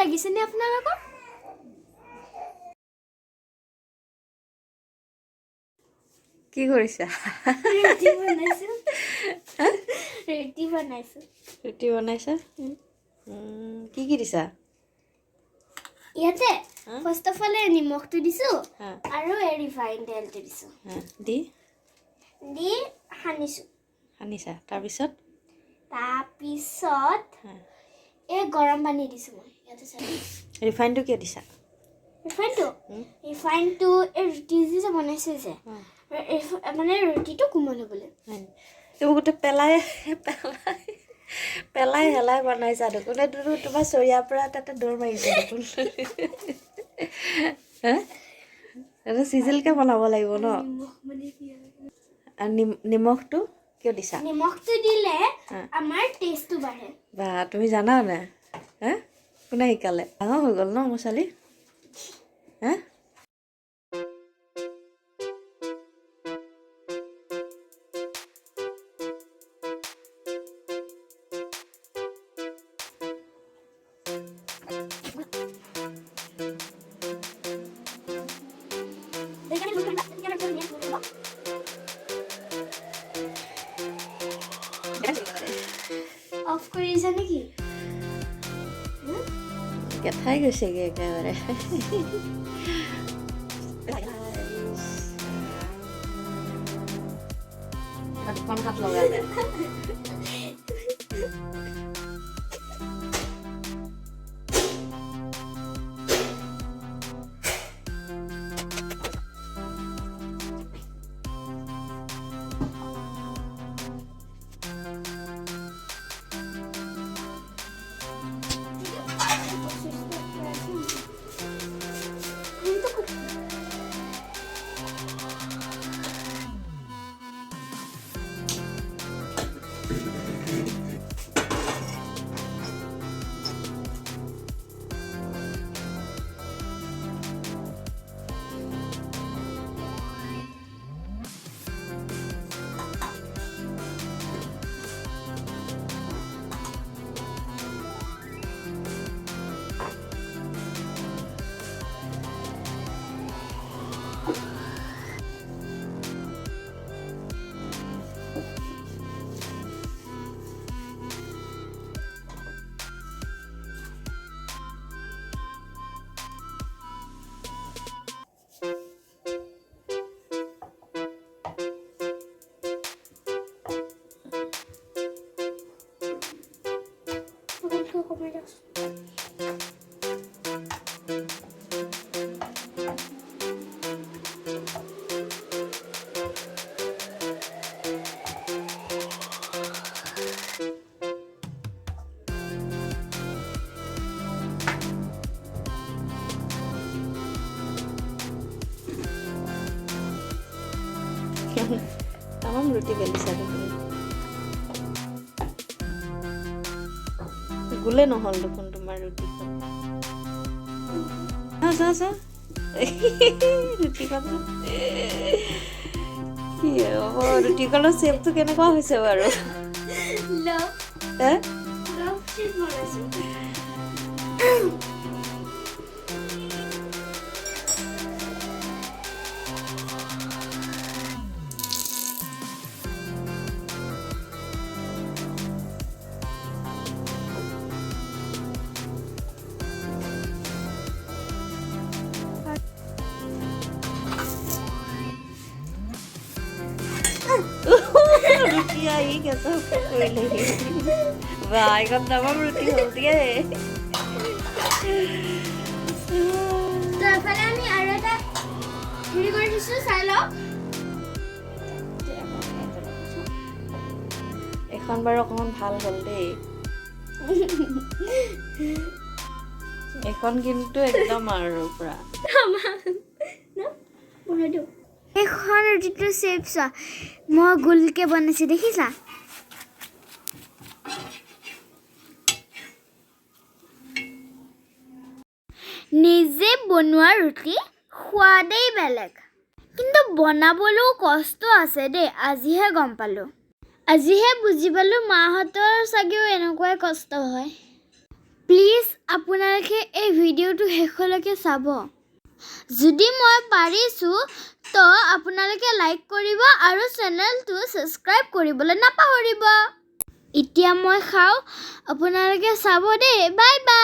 লাগিছেনে আপোনালোকৰ? কি কৰিছা? ৰুটি বনাইছো। ৰুটি বনাইছা? কি দিছা? ইয়াতে ফাৰ্ষ্ট অফ অল নিমখটো দিছো আৰু ৰিফাইন তেলটো দিছো। দি সানিছো। তাৰপিছত এই গৰম পানী দিছো মই ইয়াতে ৰিফাইনটো কিয় দিছা? ৰিফাইনটো এই ৰুটি যে বনাইছে যে মানে ৰুটিটো কোমল হ'বলৈ। এইবোৰ গোটেই পেলাই হেলাই বনাইছা দেখোন। এইটো তোমাৰ চৰিয়াৰ পৰা তাতে দৌৰ মাৰিছে দেখোন। এইটো চিজিলকৈ বনাব লাগিব ন? আৰু নিমখটো কিয় দিছা? নিমখটো দিলে আমাৰ টেষ্টটো বাঢ়ে। বা তুমি জানা নাই? কোনে শিকালে? ডাঙৰ হৈ গ'ল ন মোৰ ছোৱালী? অফ কৰিছা নেকি? কেঠাই গৈছেগৈ একেবাৰে। দুখন হাত লগালে। তামাম ৰুটি বেলিছা দেখোন। গোলে নহ'ল দেখোন তোমাৰ ৰুটিখন। ৰুটিখন কি হ'ব? ৰুটিখনৰ শ্বেপটো কেনেকুৱা হৈছে বাৰু? ৰুটি আহি কেঁচা কৰিলেহি। বা এইখন তামাম ৰুটি হ'ল দিয়ে। তাৰফালে আমি আৰু এটা হেৰি কৰি দিছোঁ, চাই লওক। এখন বাৰু অকণমান ভাল হ'ল দেই। এখন কিন্তু একদম আৰু পুৰা। এইখন ৰুটিটো শ্বেপ চোৱা, মই গোলকে বনাইছোঁ দেখিছা? নিজে বনোৱা ৰুটি সোৱাদেই বেলেগ, কিন্তু বনাবলৈও কষ্ট আছে দেই। আজিহে গম পালোঁ, আজিহে বুজি পালোঁ মাহঁতৰ চাগেও এনেকুৱাই কষ্ট হয়। প্লিজ আপোনালোকে এই ভিডিঅ'টো শেষলৈকে চাব যদি মই পাৰিছোঁ তো আপোনালোকে লাইক কৰিব আৰু চেনেলটো ছাবস্ক্ৰাইব কৰিবলৈ নাপাহৰিব এতিয়া মই খাওঁ আপোনালোকে চাব দেই বাই বাই